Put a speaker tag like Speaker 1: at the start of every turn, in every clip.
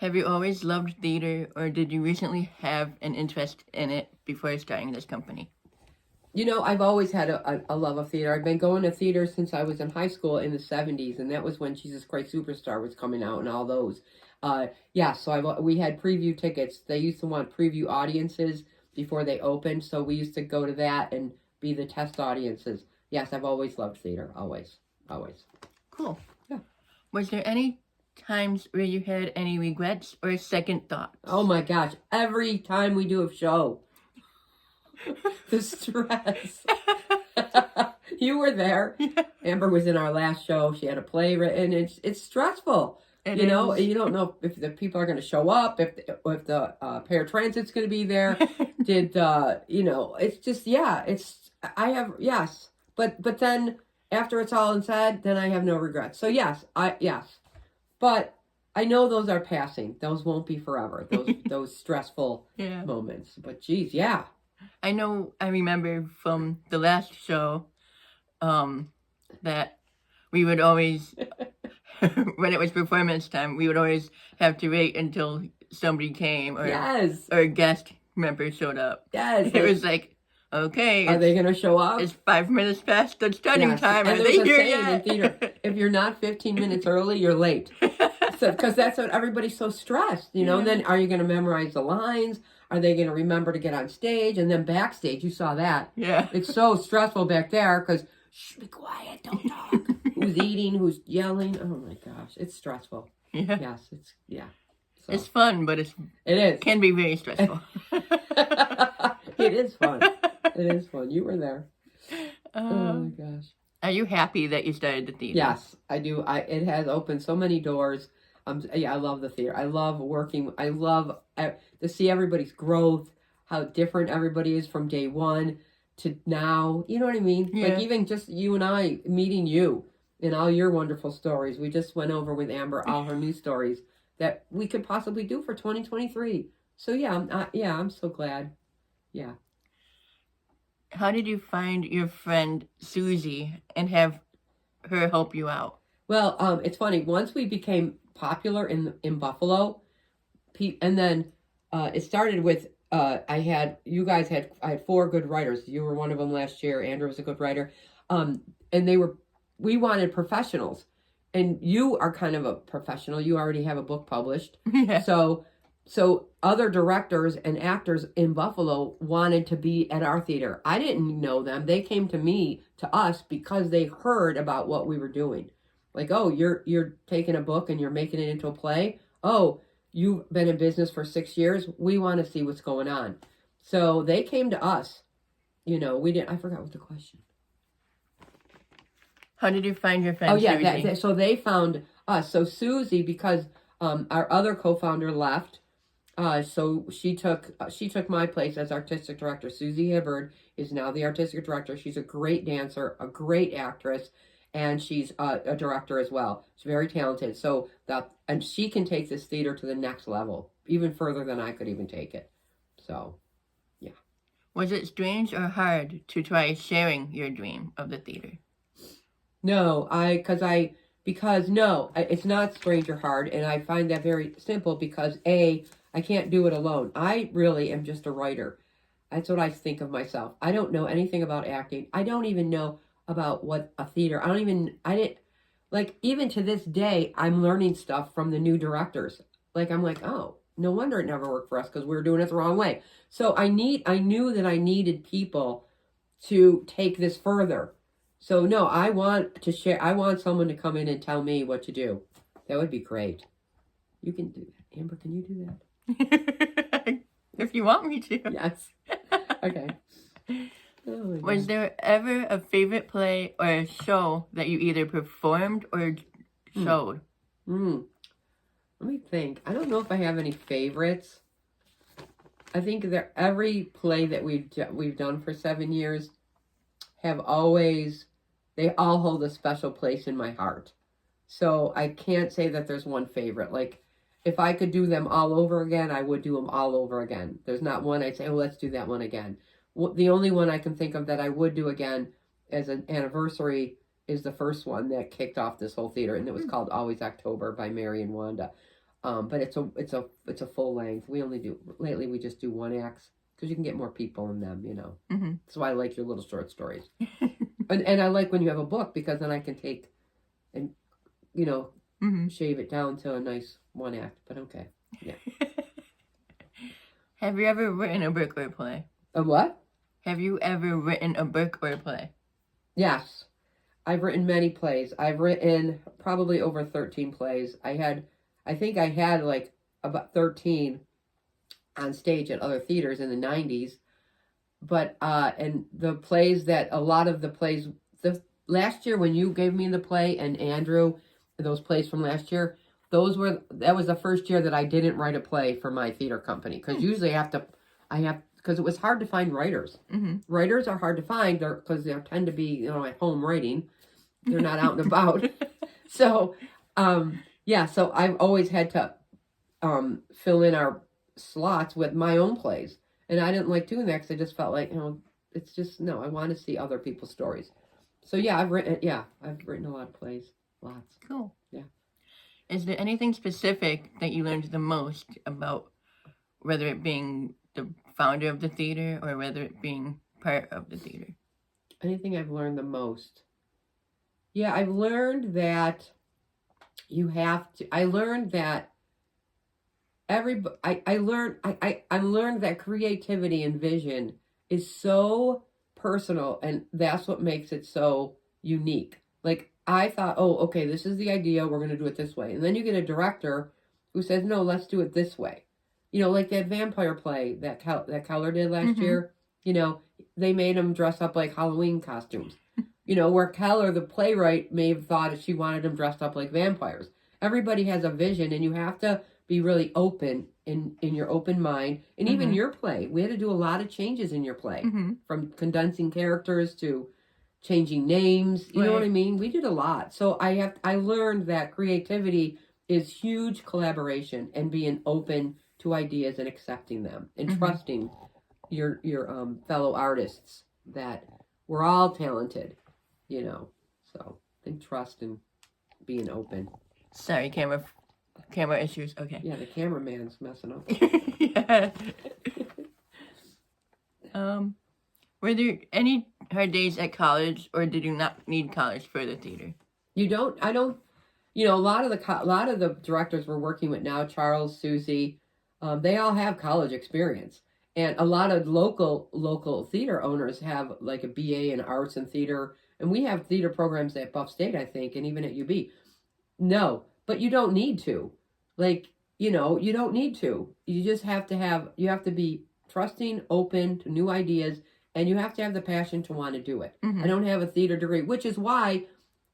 Speaker 1: Have you always loved theater, or did you recently have an interest in it before starting this company?
Speaker 2: I've always had a love of theater. I've been going to theater since I was in high school in the 70s, and that was when Jesus Christ Superstar was coming out and all those. Yeah, so we had preview tickets. They used to want preview audiences before they opened, so we used to go to that and be the test audiences. Yes, I've always loved theater. Always. Always.
Speaker 1: Cool.
Speaker 2: Yeah.
Speaker 1: Was there any times where you had any regrets or second thoughts?
Speaker 2: Oh my gosh, every time we do a show, the stress. You were there.
Speaker 1: Yeah.
Speaker 2: Amber was in our last show. She had a play written. It's stressful. You don't know if the people are going to show up, if the paratransit's going to be there. It's just, yeah, yes. But then after it's all said, then I have no regrets. So yes. But I know those are passing. Those won't be forever. Those stressful moments. But geez, yeah.
Speaker 1: I remember from the last show that we would always, when it was performance time, we would always have to wait until somebody came or a guest member showed up.
Speaker 2: Yes.
Speaker 1: It was like, okay.
Speaker 2: Are they going to show up?
Speaker 1: It's 5 minutes past the starting time.
Speaker 2: And
Speaker 1: are they here
Speaker 2: yet? In theater, if you're not 15 minutes early, you're late. Because that's what everybody's so stressed, And then are you going to memorize the lines? Are they going to remember to get on stage? And then backstage, you saw that.
Speaker 1: Yeah.
Speaker 2: It's so stressful back there because, shh, be quiet, don't talk. Who's eating, who's yelling. Oh my gosh, it's stressful.
Speaker 1: Yeah.
Speaker 2: Yes, So.
Speaker 1: It's fun, but it
Speaker 2: is.
Speaker 1: Can be very stressful.
Speaker 2: It is fun. It is fun. You were there. Oh my gosh.
Speaker 1: Are you happy that you started the theater?
Speaker 2: Yes, I do. It has opened so many doors. I love the theater. I love working. I love to see everybody's growth, how different everybody is from day one to now. You know what I mean?
Speaker 1: Yeah.
Speaker 2: Like even just you and I meeting you and all your wonderful stories. We just went over with Amber all her new stories that we could possibly do for 2023. So yeah, I'm so glad. Yeah.
Speaker 1: How did you find your friend Susie and have her help you out?
Speaker 2: Well, it's funny. Once we became popular in Buffalo, and then it started with I had 4 good writers. You were one of them last year. Andrew was a good writer, and we wanted professionals, and you are kind of a professional. You already have a book published,
Speaker 1: Yeah.
Speaker 2: So other directors and actors in Buffalo wanted to be at our theater. I didn't know them. They came to us because they heard about what we were doing. Like, oh, you're taking a book and you're making it into a play. Oh, you've been in business for 6 years. We want to see what's going on. So they came to us. I forgot what the question.
Speaker 1: How did you find your friend Susie?
Speaker 2: So they found us. So Susie, because our other co-founder left, so she took my place as artistic director. Susie Hibbard is now the artistic director. She's a great dancer, a great actress, and she's a director as well. She's very talented. And she can take this theater to the next level, even further than I could even take it. So, yeah.
Speaker 1: Was it strange or hard to try sharing your dream of the theater?
Speaker 2: No, it's not strange or hard, and I find that very simple because I can't do it alone. I really am just a writer. That's what I think of myself. I don't know anything about acting. I don't even know about what a theater. Even to this day, I'm learning stuff from the new directors. Like, I'm like, oh, no wonder it never worked for us because we were doing it the wrong way. So I knew that I needed people to take this further. So no, I want to share. I want someone to come in and tell me what to do. That would be great. You can do that. Amber, can you do that?
Speaker 1: If you want me to.
Speaker 2: Yes. Okay. Oh,
Speaker 1: was there ever a favorite play or a show that you either performed or showed?
Speaker 2: Let me think. I don't know if I have any favorites. I think that every play that we've done for 7 years they all hold a special place in my heart. So I can't say that there's one favorite. Like, if I could do them all over again, I would do them all over again. There's not one I'd say, oh, let's do that one again. The only one I can think of that I would do again as an anniversary is the first one that kicked off this whole theater, and it was called Always October by Mary and Wanda. But it's a full length. Lately we just do one acts because you can get more people in them, you know.
Speaker 1: Mm-hmm.
Speaker 2: That's why I like your little short stories. and I like when you have a book because then I can take and, you know, shave it down to a nice one act. But okay, yeah.
Speaker 1: Have you ever written a book or play?
Speaker 2: A what?
Speaker 1: Have you ever written a book or play?
Speaker 2: Yes. I've written many plays. I've written probably over 13 plays. I think I had like about 13 on stage at other theaters in the 90s. But, and the plays a lot of the plays, last year when you gave me the play and Andrew, those plays from last year, that was the first year that I didn't write a play for my theater company. Because usually because it was hard to find writers.
Speaker 1: Mm-hmm.
Speaker 2: Writers are hard to find because they tend to be, you know, at home writing. They're not out and about. So, so I've always had to fill in our slots with my own plays. And I didn't like doing that because I just felt like, you know, it's just, no, I want to see other people's stories. So yeah, I've written a lot of plays. Lots.
Speaker 1: Cool.
Speaker 2: Yeah.
Speaker 1: Is there anything specific that you learned the most about, whether it being the founder of the theater or whether it being part of the theater?
Speaker 2: Anything I've learned the most? Yeah, I've learned that I learned that I learned that creativity and vision is so personal, and that's what makes it so unique. Like, I thought, oh, okay, this is the idea, we're going to do it this way. And then you get a director who says, no, let's do it this way. You know, like that vampire play that Keller did last year, you know, they made him dress up like Halloween costumes. You know, where Keller, the playwright, may have thought she wanted him dressed up like vampires. Everybody has a vision, and you have to be really open in your open mind. And even your play, we had to do a lot of changes in your play, from condensing characters to changing names. You know what I mean? We did a lot. So I learned that creativity is huge collaboration and being open to ideas and accepting them and trusting your fellow artists that we're all talented, you know. So I think trust and being open.
Speaker 1: Sorry, camera issues. Okay.
Speaker 2: Yeah, the cameraman's messing up.
Speaker 1: Yeah. Were there any hard days at college, or did you not need college for the theater?
Speaker 2: You don't. I don't. You know, a lot of the directors we're working with now, Charles, Susie, they all have college experience, and a lot of local theater owners have like a BA in arts and theater, and we have theater programs at Buff State, I think, and even at UB. No, but you don't need to. Like, you know, you don't need to. You just have to be trusting, open to new ideas, and you have to have the passion to want to do it. I don't have a theater degree, which is why,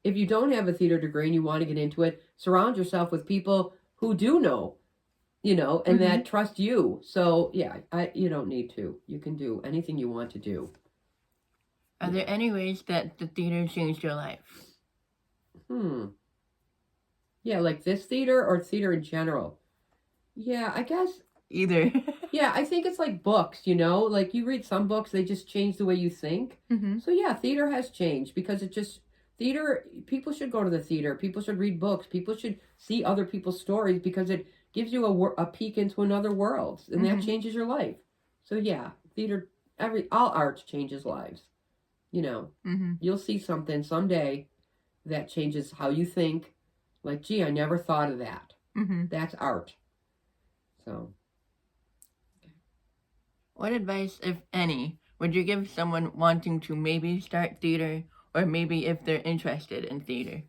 Speaker 2: if you don't have a theater degree and you want to get into it, surround yourself with people who do know, you know, and that trust you. So yeah, you don't need to. You can do anything you want to do.
Speaker 1: Are there any ways that the theater changed your life?
Speaker 2: Yeah, like this theater or theater in general? Yeah, I guess.
Speaker 1: Either.
Speaker 2: Yeah, I think it's like books, you know? Like, you read some books, they just change the way you think. So yeah, theater has changed because theater, people should go to the theater. People should read books. People should see other people's stories because it gives you a peek into another world, and that changes your life. So yeah, theater, all art changes lives. You know, you'll see something someday that changes how you think. Like, gee, I never thought of that. That's art. So.
Speaker 1: What advice, if any, would you give someone wanting to maybe start theater, or maybe if they're interested in theater?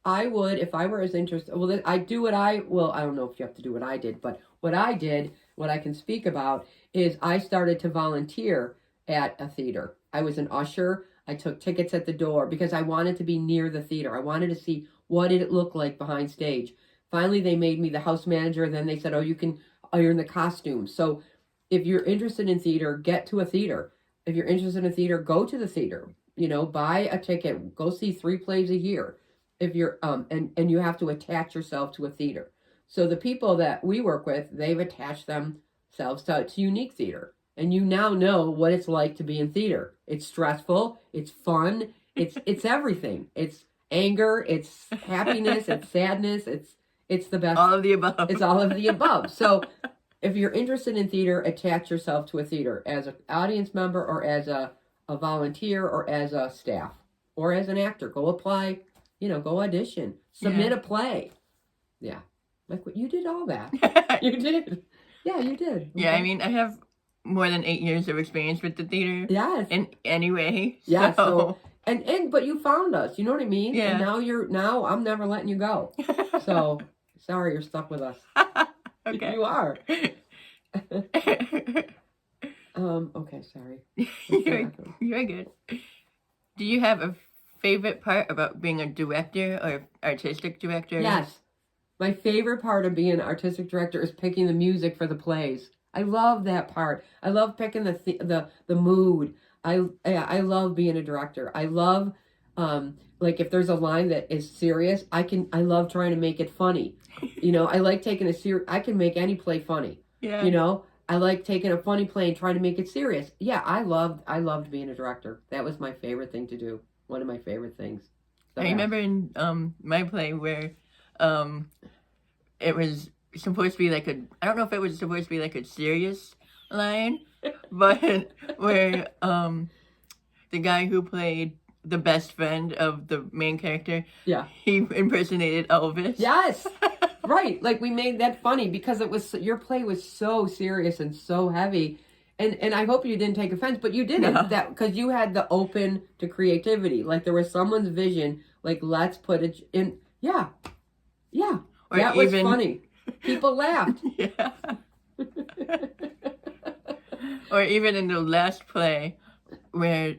Speaker 2: I would, if I were as interested, well, I don't know if you have to do what I did, but what I did, what I can speak about, is I started to volunteer at a theater. I was an usher. I took tickets at the door because I wanted to be near the theater. I wanted to see what did it look like behind stage. Finally, they made me the house manager. Then they said, oh, you can iron the costumes. So if you're interested in theater, get to a theater. If you're interested in theater, go to the theater. You know, buy a ticket. Go see 3 plays a year. If you're and you have to attach yourself to a theater. So the people that we work with, they've attached themselves to unique theater. And you now know what it's like to be in theater. It's stressful, it's fun, it's everything. It's anger, it's happiness, it's sadness, It's the best.
Speaker 1: All of the above.
Speaker 2: It's all of the above. So if you're interested in theater, attach yourself to a theater as an audience member or as a volunteer or as a staff or as an actor. Go apply, go audition, submit a play. Yeah. Like what you did all that. You did. Yeah, you did. Okay.
Speaker 1: Yeah, I mean, I have more than 8 years of experience with the theater.
Speaker 2: Yes.
Speaker 1: In any way.
Speaker 2: Yeah. So but you found us. You know what I mean?
Speaker 1: Yeah.
Speaker 2: And now I'm never letting you go. So sorry, you're stuck with us.
Speaker 1: Okay.
Speaker 2: You are. Okay, sorry.
Speaker 1: You're good. Do you have a favorite part about being a director or artistic director?
Speaker 2: Yes. My favorite part of being an artistic director is picking the music for the plays. I love that part. I love picking the mood. I love being a director. I love like if there's a line that is serious, I love trying to make it funny. I like taking I can make any play funny.
Speaker 1: Yeah.
Speaker 2: I like taking a funny play and trying to make it serious. Yeah, I loved being a director. That was my favorite thing to do. One of my favorite things.
Speaker 1: I remember in my play where it was supposed to be like I don't know if it was supposed to be like a serious line, but where the guy who played the best friend of the main character, he impersonated Elvis.
Speaker 2: Yes. Right. Like we made that funny because your play was so serious and so heavy. And I hope you didn't take offense, but you didn't. No. That because you had the open to creativity. Like there was someone's vision, like let's put it in. Yeah. Yeah. Or that was funny. People laughed.
Speaker 1: Yeah. Or even in the last play where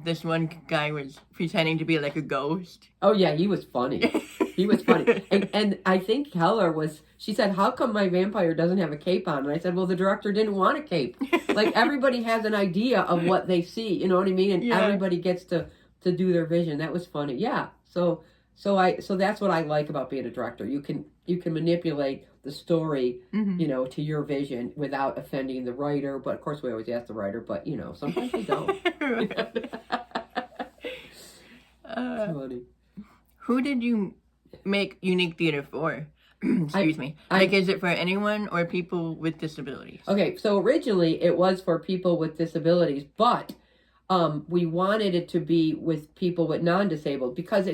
Speaker 1: this one guy was pretending to be like a ghost.
Speaker 2: Oh yeah, he was funny. He was funny. And I think Keller she said, how come my vampire doesn't have a cape on? And I said, well, the director didn't want a cape. Like everybody has an idea of what they see, you know what I mean? And everybody gets to do their vision. That was funny. Yeah. So that's what I like about being a director. You can manipulate the story, to your vision without offending the writer. But of course we always ask the writer, but sometimes we don't. Funny.
Speaker 1: Who did you make Unique Theater for? Excuse me. Is it for anyone or people with disabilities?
Speaker 2: Okay, so originally it was for people with disabilities, but we wanted it to be with people with non-disabled because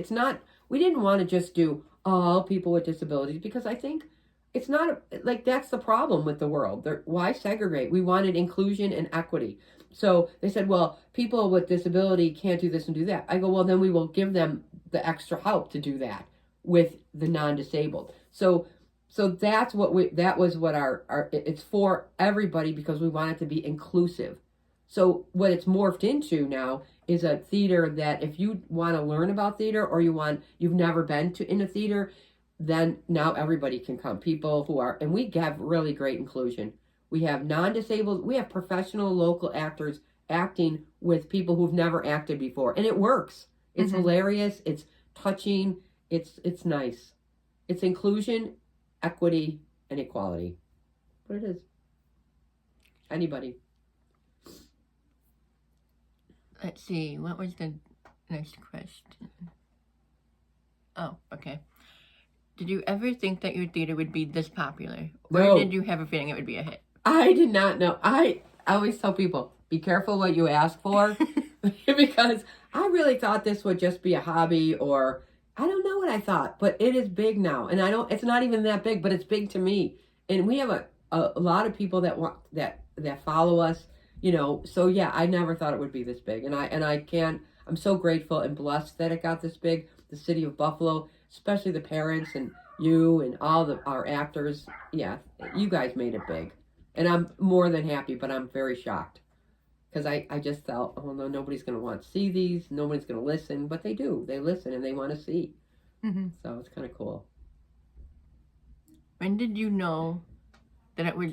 Speaker 2: we didn't want to just do all people with disabilities because I think it's not that's the problem with the world. Why segregate? We wanted inclusion and equity. So they said, well, people with disability can't do this and do that. I go, well, then we will give them the extra help to do that with the non-disabled. So that's that was what it's for everybody because we want it to be inclusive. So what it's morphed into now is a theater that if you want to learn about theater or you've never been in a theater, then now everybody can come. People who are, and we have really great inclusion. We have non-disabled, we have professional local actors acting with people who've never acted before. And it works. It's hilarious. It's touching. It's nice. It's inclusion, equity, and equality. What it is. Anybody.
Speaker 1: Let's see. What was the next question? Oh, okay. Did you ever think that your theater would be this popular?
Speaker 2: No.
Speaker 1: Or did you have a feeling it would be a hit?
Speaker 2: I did not know. I always tell people, be careful what you ask for. Because I really thought this would just be a hobby or I don't know what I thought. But it is big now. And it's not even that big, but it's big to me. And we have a lot of people that follow us, So yeah, I never thought it would be this big. And I'm so grateful and blessed that it got this big. The city of Buffalo, especially the parents and you and all our actors. Yeah, you guys made it big. And I'm more than happy, but I'm very shocked. Because I just felt, oh no, nobody's going to want to see these. Nobody's going to listen. But they do. They listen and they want to see. Mm-hmm. So it's kind of cool.
Speaker 1: When did you know that it was...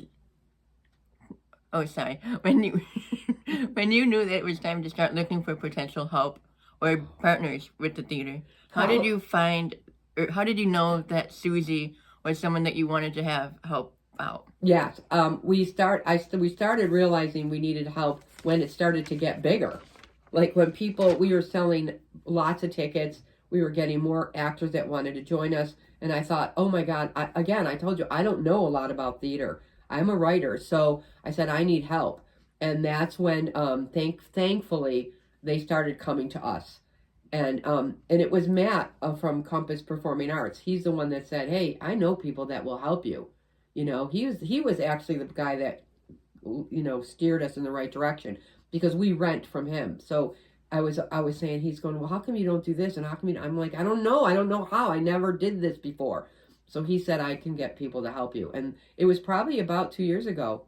Speaker 1: Oh, sorry. When you knew that it was time to start looking for potential help or partners with the theater, how did you know that Susie was someone that you wanted to have help out?
Speaker 2: Yes, we started realizing we needed help when it started to get bigger. Like when we were selling lots of tickets, we were getting more actors that wanted to join us, And I thought, oh my God, I told you, I don't know a lot about theater. I'm a writer. So I said, I need help. And that's when, thankfully, they started coming to us. And it was Matt from Compass Performing Arts. He's the one that said, "Hey, I know people that will help you." He was actually the guy that steered us in the right direction because we rent from him. So I was saying, he's going, well, how come you don't do this? And how come I'm like, I don't know how. I never did this before. So he said, I can get people to help you. And it was probably about 2 years ago